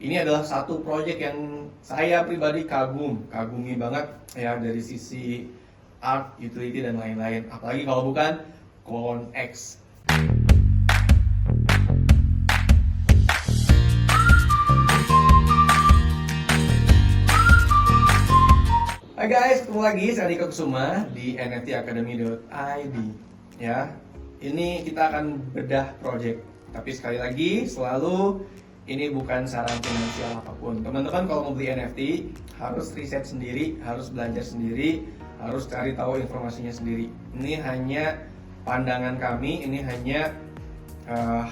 ini adalah satu project yang saya pribadi kagumi banget ya dari sisi art, utility dan lain-lain. Apalagi kalau bukan Clone X. Hai guys, ketemu lagi saya Dika Kusuma di nftacademy.id. Ya, ini kita akan bedah project. Tapi sekali lagi, selalu ini bukan saran finansial apapun. Teman-teman kalau mau beli NFT harus riset sendiri, harus belajar sendiri, harus cari tahu informasinya sendiri. Ini hanya pandangan kami, ini hanya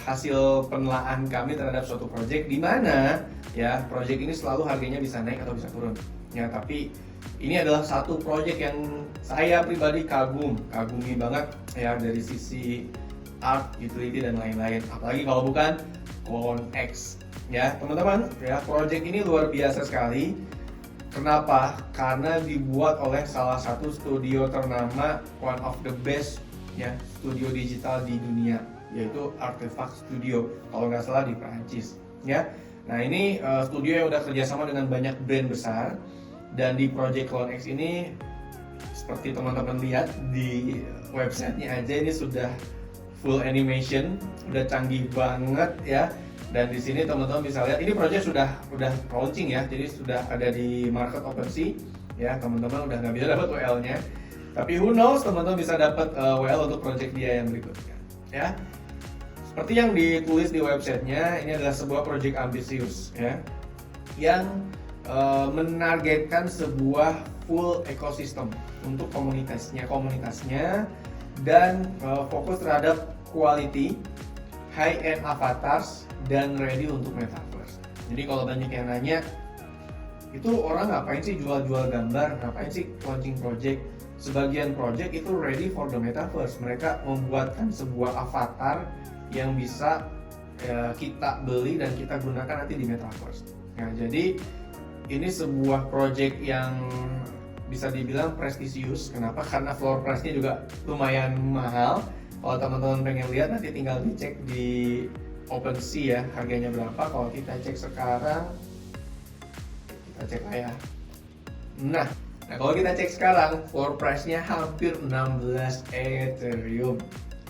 hasil penelaahan kami terhadap suatu project di mana ya project ini selalu harganya bisa naik atau bisa turun. Ya, tapi ini adalah satu project yang saya pribadi kagumi banget ya dari sisi art, utility dan lain-lain. Apalagi kalau bukan Clone X. Ya, teman-teman, ya project ini luar biasa sekali. Kenapa? Karena dibuat oleh salah satu studio ternama, one of the best ya studio digital di dunia, yaitu Artefact Studio, kalau nggak salah di Prancis. Ya, nah ini studio yang udah kerjasama dengan banyak brand besar. Dan di project Clone X ini, seperti teman-teman lihat di websitenya aja, ini sudah full animation, udah canggih banget ya. Dan di sini teman-teman bisa lihat, ini project sudah launching ya, jadi sudah ada di market OpenSea ya. Teman-teman udah nggak bisa dapat WL-nya, tapi who knows, teman-teman bisa dapat WL untuk project dia yang berikutnya ya. Seperti yang ditulis di websitenya, ini adalah sebuah project ambisius ya, yang menargetkan sebuah full ekosistem untuk komunitasnya dan fokus terhadap quality, high-end avatars dan ready untuk metaverse. Jadi kalau banyak yang nanya, itu orang ngapain sih jual-jual gambar, ngapain sih launching project? Sebagian project itu ready for the metaverse. Mereka membuatkan sebuah avatar yang bisa kita beli dan kita gunakan nanti di metaverse. Nah, jadi ini sebuah project yang bisa dibilang prestisius. Kenapa? Karena floor price-nya juga lumayan mahal. Kalau teman-teman pengen lihat, nanti tinggal dicek di OpenSea ya, harganya berapa. Kalau kita cek sekarang, kita cek lah ya. Nah kalau kita cek sekarang, floor price-nya hampir 16 Ethereum.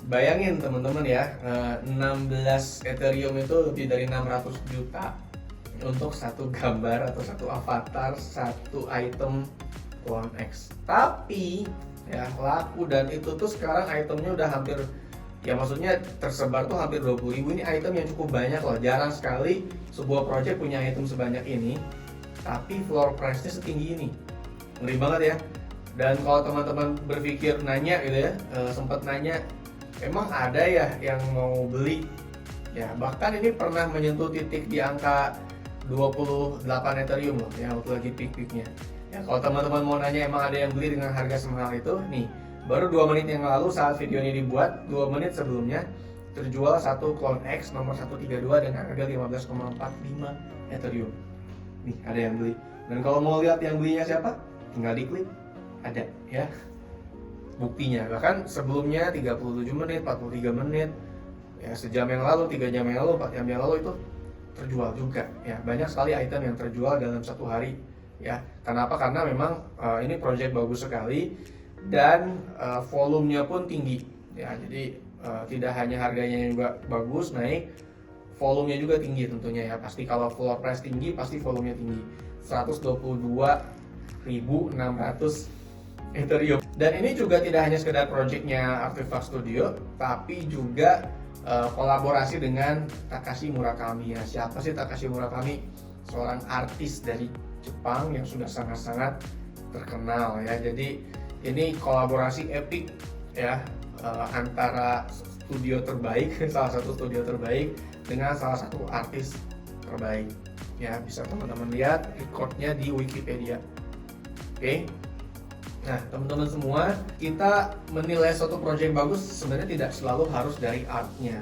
Bayangin teman-teman ya, 16 Ethereum itu lebih dari 600 juta untuk satu gambar atau satu avatar, satu item Clone X. Tapi ya laku, dan itu tuh sekarang itemnya udah hampir, ya maksudnya tersebar tuh hampir 20.000. Ini item yang cukup banyak loh. Jarang sekali sebuah project punya item sebanyak ini, tapi floor price-nya setinggi ini. Ngeri banget ya. Dan kalau teman-teman berpikir nanya gitu ya, sempat nanya, emang ada ya yang mau beli? Ya bahkan ini pernah menyentuh titik di angka 28 Ethereum loh ya, waktu lagi peak-peaknya. Ya kalau teman-teman mau nanya emang ada yang beli dengan harga semahal itu, nih baru 2 menit yang lalu saat video ini dibuat, 2 menit sebelumnya terjual satu Clone X nomor 132 dengan harga 15,45 Ethereum. Nih ada yang beli. Dan kalau mau lihat yang belinya siapa, tinggal diklik, ada ya buktinya. Bahkan sebelumnya 37 menit, 43 menit, ya sejam yang lalu, 3 jam yang lalu, 4 jam yang lalu itu terjual juga ya. Banyak sekali item yang terjual dalam satu hari ya. Kenapa? Karena memang ini project bagus sekali dan volumenya pun tinggi ya. Jadi tidak hanya harganya juga bagus naik, volumenya juga tinggi tentunya ya. Pasti kalau floor price tinggi, pasti volumenya tinggi. 122.600 Ethereum. Dan ini juga tidak hanya sekedar projectnya Artefact Studio, tapi juga kolaborasi dengan Takashi Murakami ya. Siapa sih Takashi Murakami? Seorang artis dari Jepang yang sudah sangat-sangat terkenal ya. Jadi ini kolaborasi epic ya, antara studio terbaik, salah satu studio terbaik dengan salah satu artis terbaik ya. Bisa teman-teman lihat recordnya di Wikipedia. Oke. Nah teman-teman semua, kita menilai suatu project bagus sebenarnya tidak selalu harus dari artnya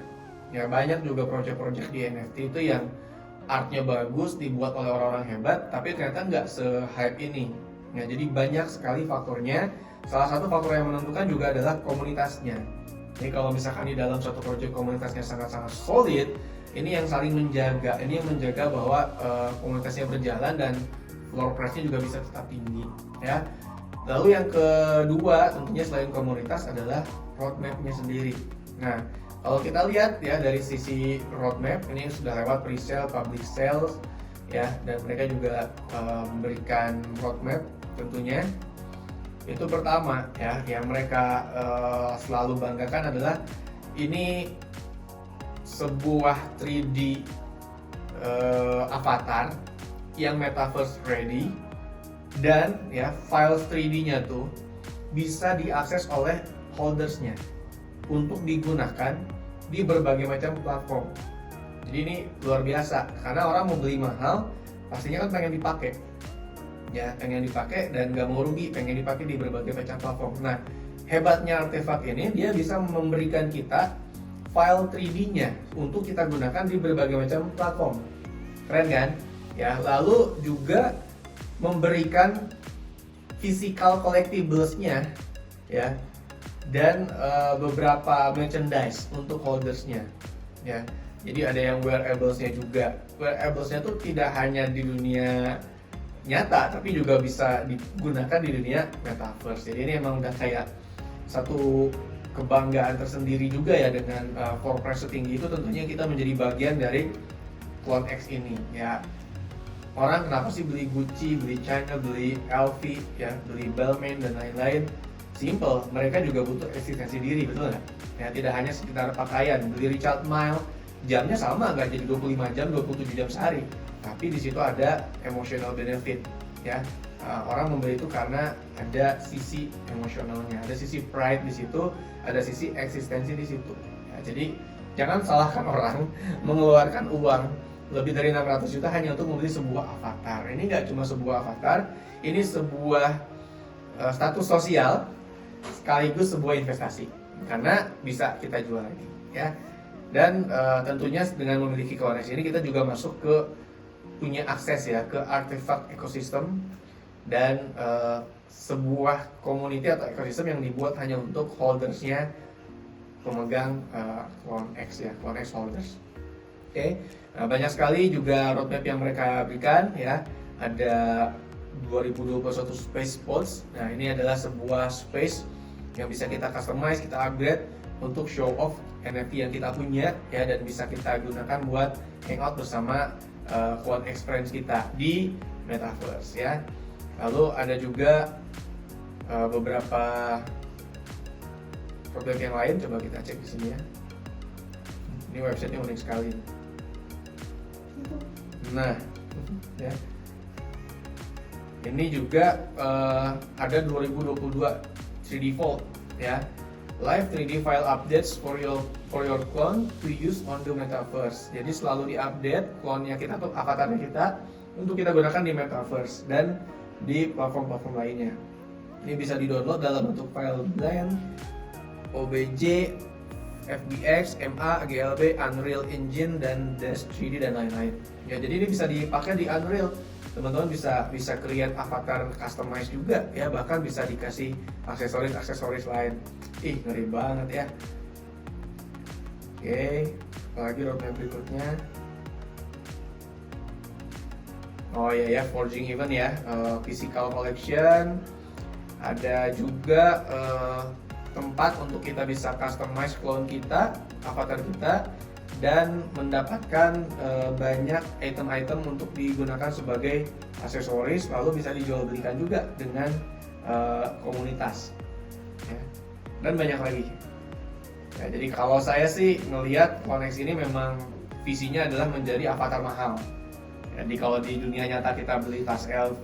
ya. Banyak juga project-project di NFT itu yang artnya bagus, dibuat oleh orang-orang hebat, tapi ternyata nggak se-hype ini ya. Jadi banyak sekali faktornya. Salah satu faktor yang menentukan juga adalah komunitasnya. Jadi kalau misalkan di dalam suatu project komunitasnya sangat-sangat solid, Ini yang saling menjaga, ini yang menjaga bahwa komunitasnya berjalan dan floor price-nya juga bisa tetap tinggi, ya. Lalu yang kedua tentunya selain komunitas adalah roadmap-nya sendiri. Nah, kalau kita lihat ya dari sisi roadmap, ini sudah lewat pre-sale, public sales, ya, dan mereka juga memberikan roadmap tentunya. Itu pertama ya, yang mereka selalu banggakan adalah ini sebuah 3D avatar yang metaverse ready, dan ya file 3D-nya tuh bisa diakses oleh holdersnya untuk digunakan di berbagai macam platform. Jadi ini luar biasa karena orang mau beli mahal pastinya kan pengen dipakai, ya pengen dipakai dan nggak mau rugi, pengen dipakai di berbagai macam platform. Nah, hebatnya artefak ini dia bisa memberikan kita file 3D-nya untuk kita gunakan di berbagai macam platform. Keren kan? Ya, lalu juga memberikan physical collectibles-nya, ya, dan beberapa merchandise untuk holdersnya, ya. Jadi ada yang wearables-nya juga. Wearables-nya tuh tidak hanya di dunia nyata, tapi juga bisa digunakan di dunia metaverse. Jadi ini emang udah kayak satu kebanggaan tersendiri juga ya dengan floor price setinggi itu. Tentunya kita menjadi bagian dari Clone X ini, ya. Orang kenapa sih beli Gucci, beli China, beli LV, ya, beli Balmain dan lain-lain? Simple, mereka juga butuh eksistensi diri, betul nggak? Ya, tidak hanya sekitar pakaian. Beli Richard Mille, jamnya sama nggak jadi 25 jam, 27 jam sehari, tapi di situ ada emotional benefit, ya. Orang membeli itu karena ada sisi emosionalnya, ada sisi pride di situ, ada sisi eksistensi di situ. Ya, jadi jangan salahkan orang mengeluarkan uang lebih dari 600 juta hanya untuk membeli sebuah avatar. Ini nggak cuma sebuah avatar, ini sebuah status sosial sekaligus sebuah investasi karena bisa kita jual lagi, ya. Dan tentunya dengan memiliki Clone X ini kita juga masuk ke punya akses ya ke artefak ekosistem dan sebuah community atau ekosistem yang dibuat hanya untuk holdersnya pemegang Clone X ya, Clone X holders. Oke. Nah, banyak sekali juga roadmap yang mereka berikan ya. Ada 2021 Space Pods. Nah, ini adalah sebuah space yang bisa kita customize, kita upgrade untuk show off NFT yang kita punya ya, dan bisa kita gunakan buat hangout bersama Clone X friends kita di metaverse ya. Lalu ada juga beberapa produk yang lain, coba kita cek di sini ya. Ini websitenya unik sekali. Nah, ya. Ini juga ada 2022 3D Vault ya. Live 3D file updates for your clone to use on the metaverse. Jadi selalu diupdate clone-nya kita atau avatarnya kita untuk kita gunakan di metaverse dan di platform-platform lainnya. Ini bisa di-download dalam bentuk file blend, OBJ, FBX, MA, GLB, Unreal Engine, dan Dash 3D dan lain-lain. Ya, jadi ini bisa dipakai di Unreal. Teman-teman bisa create avatar customize juga ya, bahkan bisa dikasih aksesoris lain. Ih, ngeri banget ya. Oke, apalagi roadmap berikutnya. Oh iya ya, forging event ya, physical collection. Ada juga tempat untuk kita bisa customize clone kita, avatar kita, dan mendapatkan banyak item-item untuk digunakan sebagai aksesoris, lalu bisa dijual belikan juga dengan komunitas ya. Dan banyak lagi ya. Jadi kalau saya sih ngelihat Clone X ini memang visinya adalah menjadi avatar mahal. Jadi kalau di dunia nyata kita beli tas LV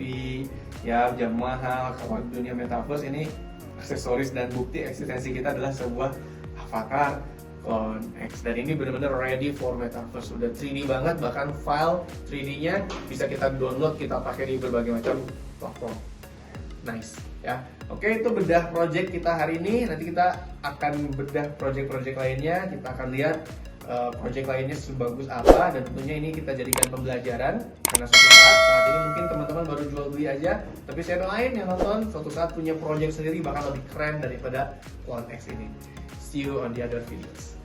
ya, jam mahal, kalau di dunia metaverse ini aksesoris dan bukti eksistensi kita adalah sebuah avatar Clone X. Dan ini benar-benar ready for metaverse, sudah 3D banget, bahkan file 3D-nya bisa kita download, kita pakai di berbagai macam platform. Nice ya. Oke, itu bedah project kita hari ini. Nanti kita akan bedah project-project lainnya, kita akan lihat project lainnya sebagus apa, dan tentunya ini kita jadikan pembelajaran karena suatu saat ini mungkin teman-teman baru jual beli aja, tapi saya doain yang nonton suatu saat punya project sendiri bakal lebih keren daripada Clone X ini. See you on the other videos.